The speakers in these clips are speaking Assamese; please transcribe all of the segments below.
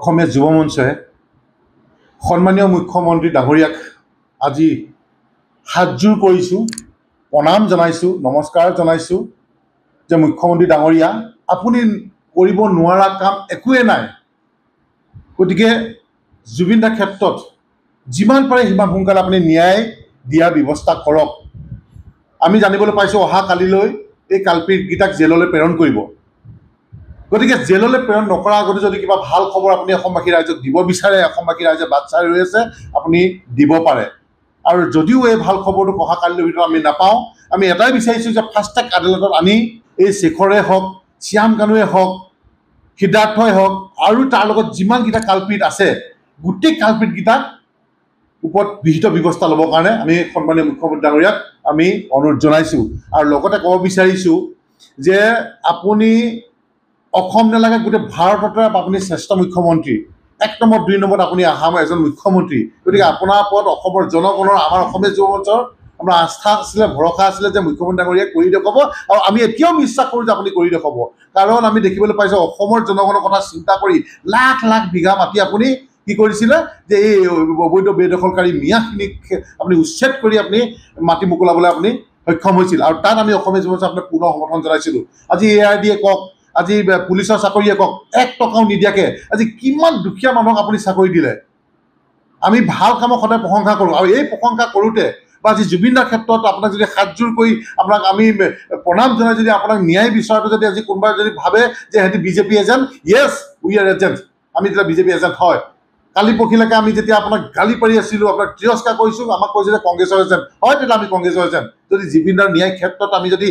অসমীয়া যুৱ মঞ্চে সন্মানীয় মুখ্যমন্ত্ৰী ডাঙৰীয়াক আজি হাতযোৰ কৰিছোঁ, প্ৰণাম জনাইছোঁ, নমস্কাৰ জনাইছোঁ যে মুখ্যমন্ত্ৰী ডাঙৰীয়া আপুনি কৰিব নোৱাৰা কাম একোৱে নাই। গতিকে জুবিন দাৰ ক্ষেত্ৰত যিমান পাৰে সিমান সোনকালে আপুনি ন্যায় দিয়াৰ ব্যৱস্থা কৰক। আমি জানিবলৈ পাইছোঁ অহা কালিলৈ এই কালপিতকেইটাক জেললৈ প্ৰেৰণ কৰিব। গতিকে জেললৈ প্ৰেৰণ নকৰাৰ আগতে যদি কিবা ভাল খবৰ আপুনি অসমবাসী ৰাইজক দিব বিচাৰে, অসমবাসী ৰাইজে বাট চাই ৰৈ আছে, আপুনি দিব পাৰে। আৰু যদিও এই ভাল খবৰটো অহা কালিৰ ভিতৰত আমি নাপাওঁ, আমি এটাই বিচাৰিছোঁ যে ফাষ্ট ট্ৰেক আদালতত আনি এই শেখৰে হওক, শ্যাম কানুৱে হওক, সিদ্ধাৰ্থই হওক আৰু তাৰ লগত যিমানকেইটা কালপিত আছে গোটেই কালপিতকেইটাক ওপৰত বিহিত ব্যৱস্থা ল'বৰ কাৰণে আমি সন্মানীয় মুখ্যমন্ত্ৰী ডাঙৰীয়াক আমি অনুৰোধ জনাইছোঁ। আৰু লগতে ক'ব বিচাৰিছোঁ যে আপুনি অসম নালাগে গোটেই ভাৰততে আপুনি শ্ৰেষ্ঠ মুখ্যমন্ত্ৰী, ১ নম্বৰ ২ নম্বৰত আপুনি অহা এজন মুখ্যমন্ত্ৰী। গতিকে আপোনাৰ ওপৰত অসমৰ জনগণৰ, আমাৰ অসমীয়া যুৱ মঞ্চৰ আপোনাৰ আস্থা আছিলে, ভৰসা আছিলে যে মুখ্যমন্ত্ৰী ডাঙৰীয়াই কৰি দেখুৱাব। আৰু আমি এতিয়াও বিশ্বাস কৰোঁ যে আপুনি কৰি দেখুৱাব। কাৰণ আমি দেখিবলৈ পাইছোঁ অসমৰ জনগণৰ কথা চিন্তা কৰি লাখ লাখ বিঘা মাটি আপুনি কি কৰিছিলে যে এই অবৈধ বেদখলকাৰী মিয়াখিনিক আপুনি উচ্ছেদ কৰি আপুনি মাটি মোকলাবলৈ আপুনি সক্ষম হৈছিল। আৰু তাত আমি অসমীয়া যুৱ মঞ্চই আপোনাক পূৰ্ণ সমৰ্থন জনাইছিলোঁ। আজি AID-য়ে কওক, আজি পুলিচৰ চাকৰিয়ে কওক, ১ টকাও নিদিয়াকৈ আজি কিমান দুখীয়া মানুহক আপুনি চাকৰি দিলে। আমি ভাল কামক সদায় প্ৰশংসা কৰোঁ। আৰু এই প্ৰশংসা কৰোঁতে বা আজি জুবিন দাৰ ক্ষেত্ৰত আপোনাক যদি হাতযোৰ কৰি আপোনাক আমি প্ৰণাম জনাই যদি আপোনাক ন্যায় বিচৰাটো যদি আজি কোনোবাই যদি ভাবে যে সিহঁতি BJP agent, Yes we are agent, আমি যেতিয়া বিজেপি এজেণ্ট হয়। কালি পৰহিলৈকে আমি যেতিয়া আপোনাক গালি পাৰি আছিলোঁ, আপোনাক তিৰস্কাৰ কৰিছোঁ, আমাক কৈছে যে কংগ্ৰেছৰ এজেণ্ট হয়, তেতিয়া আমি কংগ্ৰেছৰ এজেণ্ট। যদি জুবিন দাৰ ন্যায় ক্ষেত্ৰত আমি যদি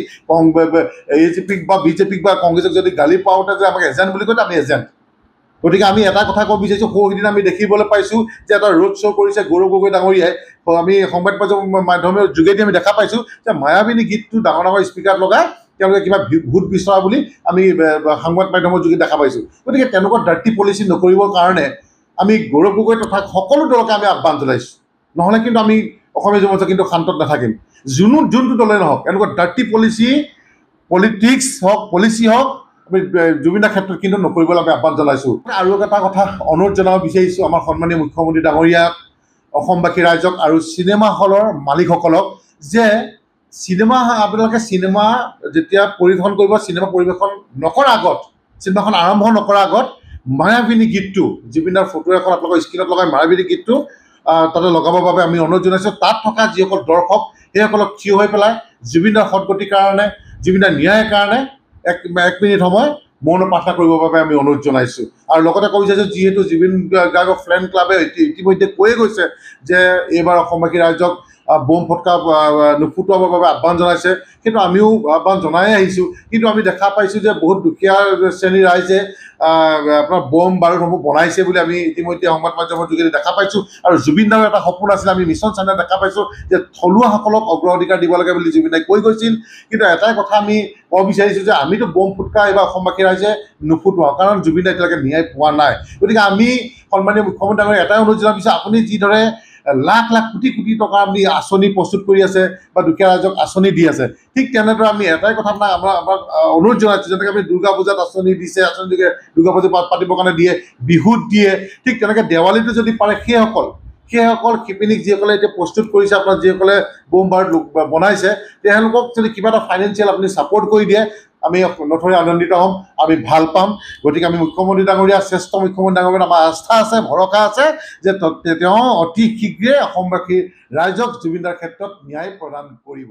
AJPক বা বিজেপিক বা কংগ্ৰেছক যদি গালি পাওঁতে যে আমাক এজেণ্ট বুলি কয়, আমি এজেণ্ট। গতিকে আমি এটা কথা ক'ব বিচাৰিছোঁ, সৌদিনা আমি দেখিবলৈ পাইছোঁ যে এটা ৰোড শ্ব' কৰিছে গৌৰৱ গগৈ ডাঙৰীয়াই। আমি সংবাদ মাধ্যমৰ যোগেদি আমি দেখা পাইছোঁ যে মায়াবিনী গীতটো ডাঙৰ ডাঙৰ স্পীকাৰত লগাই তেওঁলোকে কিবা ভোট বিচৰা বুলি আমি সংবাদ মাধ্যমৰ যোগেদি দেখা পাইছোঁ। গতিকে তেনেকুৱা ডাৰ্টি পলিচি নকৰিবৰ কাৰণে আমি গৌৰৱ গগৈ তথা সকলো দলকে আমি আহ্বান জনাইছোঁ। নহ'লে কিন্তু আমি অসমীয়া যুৱ মঞ্চ কিন্তু শান্তত নাথাকিম। যোনটো দলে নহওক এনেকুৱা ডাৰ্টি পলিটিক্স হওক, পলিচি হওক, আমি জুবিন দাৰ ক্ষেত্ৰত কিন্তু নকৰিবলৈ আমি আহ্বান জনাইছোঁ। আৰু এটা কথা অনুৰোধ জনাব বিচাৰিছোঁ আমাৰ সন্মানীয় মুখ্যমন্ত্ৰী ডাঙৰীয়াক, অসমবাসী ৰাইজক আৰু চিনেমা হলৰ মালিকসকলক যে আপোনালোকে চিনেমা যেতিয়া পৰিৱেশন কৰিব, চিনেমা পৰিৱেশন নকৰাৰ আগত, চিনেমাখন আৰম্ভ নকৰাৰ আগত মায়াবিনী গীতটো, জুবিন দাৰ ফটো এখন আপোনালোকৰ স্ক্ৰীণত লগাই মায়াবিনী গীতটো তাতে লগাবৰ বাবে আমি অনুৰোধ জনাইছোঁ। তাত থকা যিসকল দৰ্শক সেইসকলক থিয় হৈ পেলাই জুবিন দাৰ সদগতিৰ কাৰণে, জুবিন দাৰ ন্যায়ৰ কাৰণে ১ মিনিট সময় মৌন প্ৰাৰ্থনা কৰিবৰ বাবে আমি অনুৰোধ জনাইছোঁ। আৰু লগতে ক'ব বিচাৰিছোঁ, যিহেতু জুবিন গাৰ্গৰ ফ্ৰেণ্ড ক্লাবে ইতিমধ্যে কৈয়ে গৈছে যে এইবাৰ অসমবাসী ৰাইজক বোম ফটকা নুফুটুৱাবৰ বাবে আহ্বান জনাইছে, কিন্তু আমিও আহ্বান জনাই আহিছোঁ। কিন্তু আমি দেখা পাইছোঁ যে বহুত দুখীয়া শ্ৰেণীৰ ৰাইজে আপোনাৰ বোম বাৰুদসমূহ বনাইছে বুলি আমি ইতিমধ্যে সংবাদ মাধ্যমৰ যোগেদি দেখা পাইছোঁ। আৰু জুবিন দাৰ এটা সপোন আছিলে, আমি মিছন চাইনাত দেখা পাইছোঁ যে থলুৱাসকলক অগ্ৰাধিকাৰ দিব লাগে বুলি জুবিন দাই কৈ গৈছিল। কিন্তু এটাই কথা আমি ক'ব বিচাৰিছোঁ যে আমিতো বোম ফুটকা এইবাৰ অসমবাসী ৰাইজে নুফুটুৱাওঁ, কাৰণ জুবিন দাই এতিয়ালৈকে ন্যায় পোৱা নাই। গতিকে আমি সন্মানীয় মুখ্যমন্ত্ৰী ডাঙৰীয়াক এটাই অনুৰোধ জনাব বিচাৰিছোঁ, আপুনি যিদৰে লাখ লাখ কোটি কোটি টকা আপুনি আঁচনি প্ৰস্তুত কৰি আছে বা দুখীয়া ৰাইজক আঁচনি দি আছে, ঠিক তেনেদৰে আমি এটাই কথা আমাক অনুৰোধ জনাইছোঁ, যেনেকৈ আমি দুৰ্গা পূজাত আঁচনি দিছে, আঁচনি যোগে দুৰ্গা পূজা পাতিবৰ কাৰণে দিয়ে, বিহুত দিয়ে, ঠিক তেনেকৈ দেৱালীটো যদি পাৰে সেইসকল শিপিনীক যিসকলে এতিয়া প্ৰস্তুত কৰিছে, আপোনাৰ যিসকলে বোম বাৰুদ বনাইছে, তেওঁলোকক যদি কিবা এটা ফাইনেন্সিয়েল আপুনি ছাপৰ্ট কৰি দিয়ে, আমি নথৈ আনন্দিত হ'ম, আমি ভাল পাম। গতিকে আমি মুখ্যমন্ত্ৰী ডাঙৰীয়া, শ্ৰেষ্ঠ মুখ্যমন্ত্ৰী ডাঙৰীয়াত আমাৰ আস্থা আছে, ভৰসা আছে যে তেওঁ অতি শীঘ্ৰে অসমবাসী ৰাইজক জুবিন দাৰ ক্ষেত্ৰত ন্যায় প্ৰদান কৰিব।